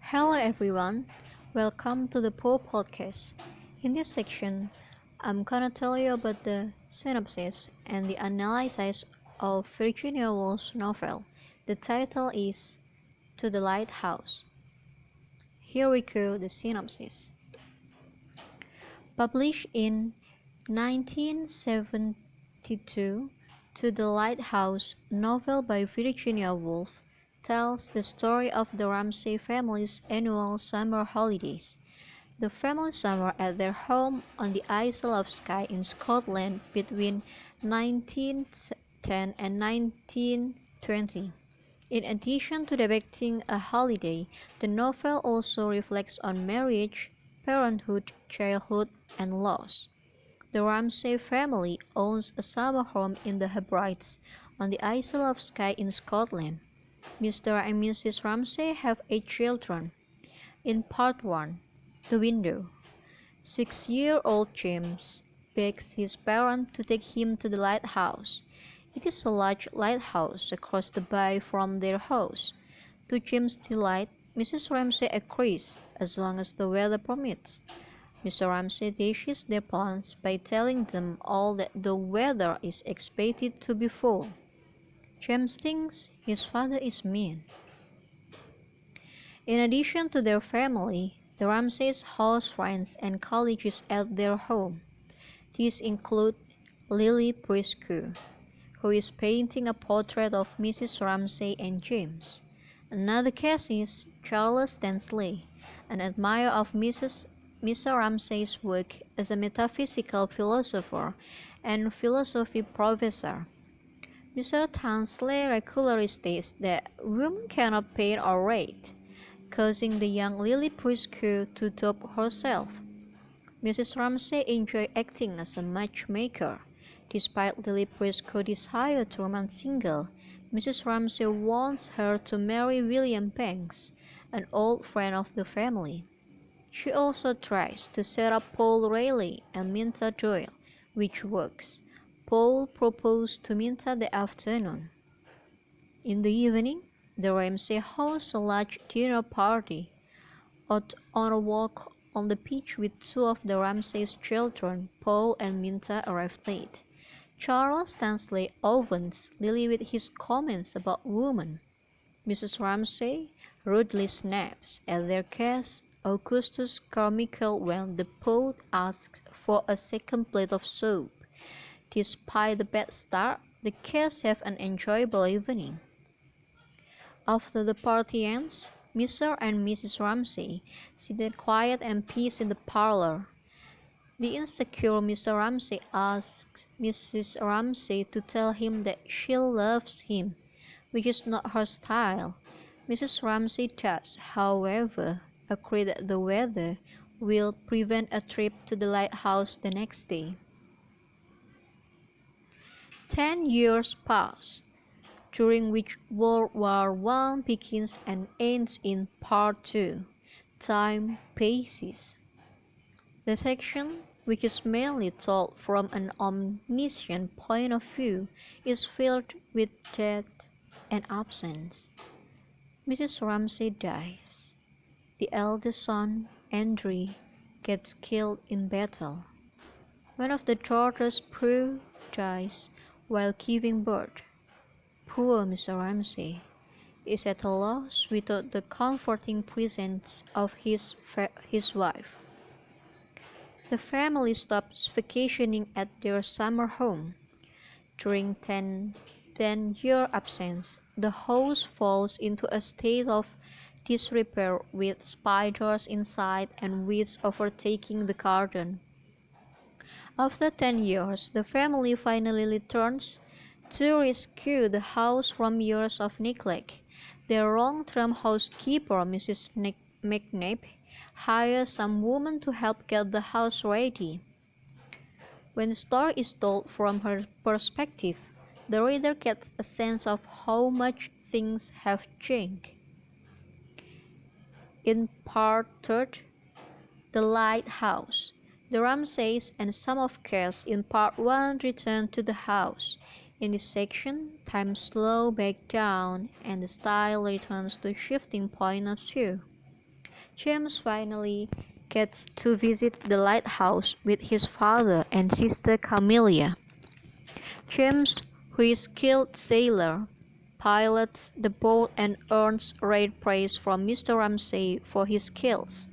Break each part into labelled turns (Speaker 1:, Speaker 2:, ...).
Speaker 1: Hello everyone, welcome to the Podcast. In this section, I'm gonna tell you about the synopsis and the analysis of Virginia Woolf's novel. The title is To the Lighthouse. Here we go, the synopsis. Published in 1972, To the Lighthouse, novel by Virginia Woolf, tells the story of the Ramsay family's annual summer holidays. The family summer at their home on the Isle of Skye in Scotland between 1910 and 1920. In addition to depicting a holiday, the novel also reflects on marriage, parenthood, childhood, and loss. The Ramsay family owns a summer home in the Hebrides on the Isle of Skye in Scotland. Mr. and Mrs. Ramsay have 8 children. In Part 1, The Window, 6-year-old James begs his parents to take him to the lighthouse. It is a large lighthouse across the bay from their house. To James's delight, Mrs. Ramsay agrees, as long as the weather permits. Mr. Ramsay dashes their plans by telling them all that the weather is expected to be foul. James thinks his father is mean. In addition to their family, the Ramsays host friends and colleagues at their home. These include Lily Poetryku, who is painting a portrait of Mrs. Ramsay and James. Another case is Charles Stanley, an admirer of Mr. Ramsay's work as a metaphysical philosopher and philosophy professor. Mr. Tansley regularly states that women cannot paint or write, causing the young Lily Poetryku to doubt herself. Mrs. Ramsay enjoys acting as a matchmaker. Despite Lily Poetryku's desire to remain single, Mrs. Ramsay wants her to marry William Banks, an old friend of the family. She also tries to set up Paul Raleigh and Minta Doyle, which works. Paul proposes to Minta that afternoon. In the evening, the Ramsay hosts a large dinner party. Out on a walk on the beach with 2 of the Ramsay's children, Paul and Minta arrive late. Charles Stanley opens Lily with his comments about women. Mrs. Ramsay rudely snaps at their guest Augustus Carmichael when the poet asks for a second plate of soup. Despite the bad start, the guests have an enjoyable evening. After the party ends, Mr. and Mrs. Ramsay sit in quiet and peace in the parlor. The insecure Mr. Ramsay asks Mrs. Ramsay to tell him that she loves him, which is not her style. Mrs. Ramsay does, however, agree that the weather will prevent a trip to the lighthouse the next day. 10 years pass, during which World War I begins and ends in Part 2. Time passes. The section, which is mainly told from an omniscient point of view, is filled with death and absence. Mrs. Ramsay dies. The eldest son, Andrew, gets killed in battle. One of the daughters, Prue, dies while giving birth. Poor Mr. Ramsay is at a loss without the comforting presence of his wife. The family stops vacationing at their summer home. During 10-year absence, the house falls into a state of disrepair with spiders inside and weeds overtaking the garden. After 10 years, the family finally returns to rescue the house from years of neglect. Their long-term housekeeper, Mrs. McNabb, hires some woman to help get the house ready. When the story is told from her perspective, the reader gets a sense of how much things have changed. In Part 3, The Lighthouse, the Ramsays and some of guests in Part 1 return to the house. In this section, time slows back down and the style returns to shifting point of view. James finally gets to visit the lighthouse with his father and sister Camelia. James, who is a skilled sailor, pilots the boat and earns great praise from Mr. Ramsay for his skills.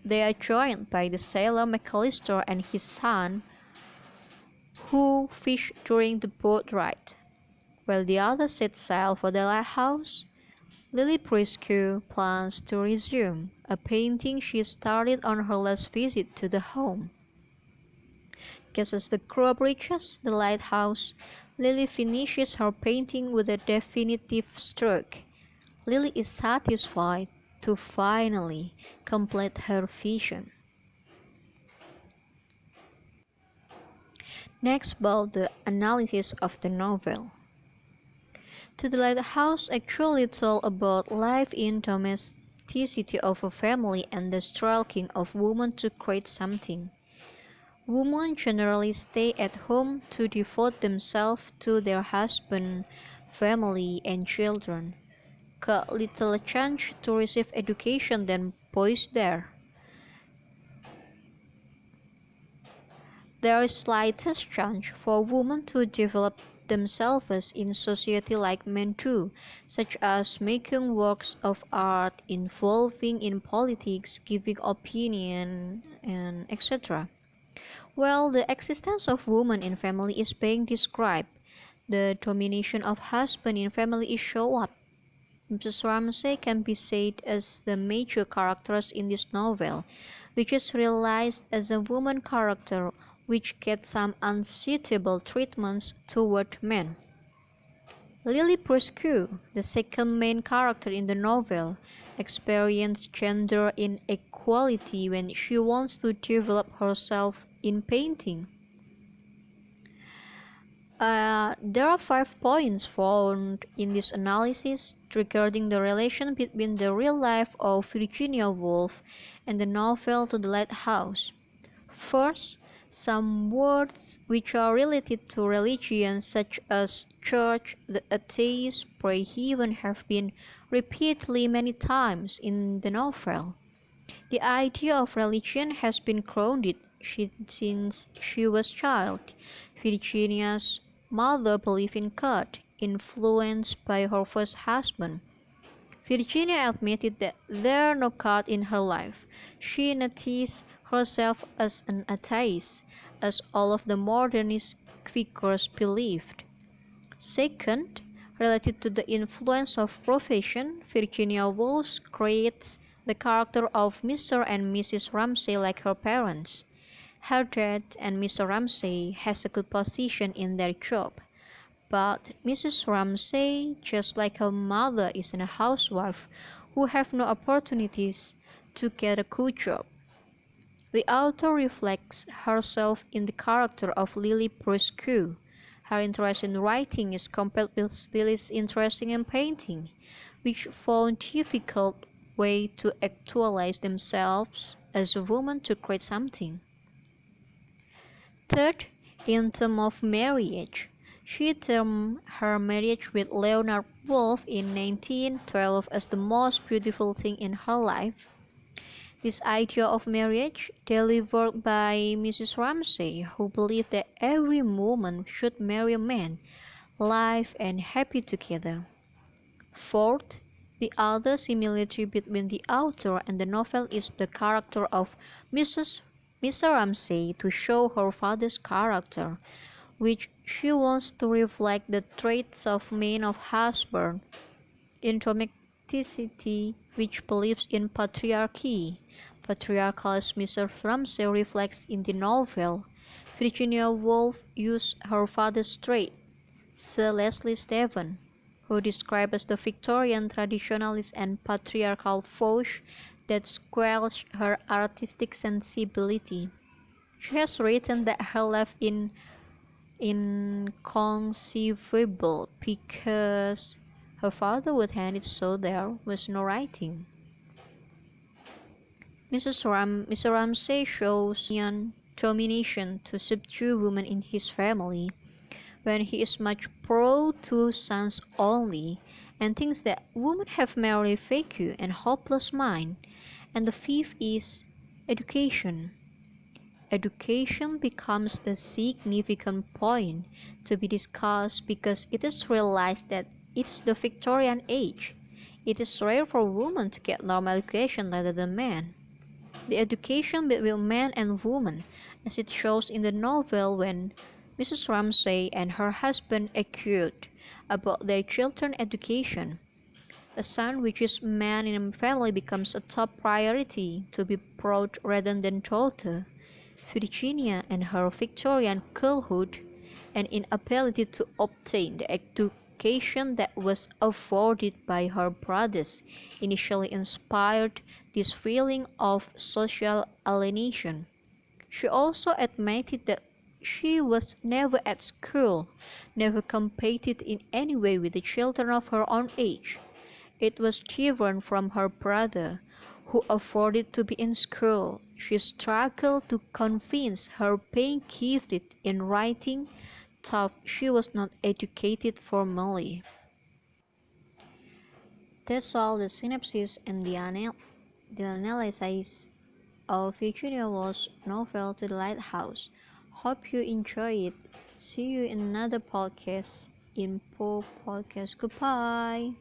Speaker 1: They are joined by the sailor McAllister and his son, who fish during the boat ride. While the others set sail for the lighthouse, Lily Priscu plans to resume a painting she started on her last visit to the home. Just as the crew approaches the lighthouse, Lily finishes her painting with a definitive stroke. Lily is satisfied to finally complete her vision. Next about the analysis of the novel. To the Lighthouse actually told about life in domesticity of a family and the struggling of women to create something. Women generally stay at home to devote themselves to their husband, family, and children. Got little chance to receive education than boys there. There is slightest chance for women to develop themselves in society like men do, such as making works of art, involving in politics, giving opinion, and etc. Well, the existence of women in family is being described. The domination of husband in family is shown up. Mrs. Ramsay can be said as the major characters in this novel, which is realized as a woman character which gets some unsuitable treatments toward men. Lily Priscu, the second main character in the novel, experiences gender inequality when she wants to develop herself in painting. There are 5 points found in this analysis regarding the relation between the real life of Virginia Woolf and the novel To the Lighthouse. First, some words which are related to religion, such as church, the atheist, pray heaven, have been repeatedly many times in the novel. The idea of religion has been grounded since she was a child. Virginia's mother believed in God, influenced by her first husband. Virginia admitted that there is no God in her life. She noticed herself as an atheist, as all of the modernist figures believed. Second, related to the influence of profession, Virginia Woolf creates the character of Mr. and Mrs. Ramsay like her parents. Her dad and Mr. Ramsay has a good position in their job, but Mrs. Ramsay, just like her mother, is a housewife who have no opportunities to get a good job. The author reflects herself in the character of Lily Priscu. Her interest in writing is compared with Lily's interest in painting, which found difficult way to actualize themselves as a woman to create something. Third, in terms of marriage, she termed her marriage with Leonard Woolf in 1912 as the most beautiful thing in her life. This idea of marriage, delivered by Mrs. Ramsay, who believed that every woman should marry a man, live and happy together. Fourth, the other similarity between the author and the novel is the character of Mr. Ramsay to show her father's character, which she wants to reflect the traits of men of husband, in domesticity which believes in patriarchy. Patriarchal as Mr. Ramsay reflects in the novel. Virginia Woolf used her father's trait, Sir Leslie Stephen, who described as the Victorian traditionalist and patriarchal force that squelched her artistic sensibility. She has written that her life is inconceivable because her father would hand it so there was no writing. Mr. Ramsay shows domination to subdue women in his family, when he is much proud to sons only, and thinks that women have merely vague and hopeless mind, And the fifth is education. Education becomes the significant point to be discussed because it is realized that it's the Victorian age. It is rare for women to get normal education rather than men. The education between men and women, as it shows in the novel when Mrs. Ramsay and her husband argued about their children's education. A son which is man in a family becomes a top priority to be brought rather than daughter. Virginia and her Victorian girlhood and inability to obtain the education that was afforded by her brothers initially inspired this feeling of social alienation. She also admitted that she was never at school, never competed in any way with the children of her own age. It was different from her brother, who afforded to be in school. She struggled to convince her being gifted in writing, though she was not educated formally. That's all the synopsis and the analysis of Virginia Woolf's novel To the Lighthouse. Hope you enjoy it. See you in another podcast. Info podcast. Goodbye.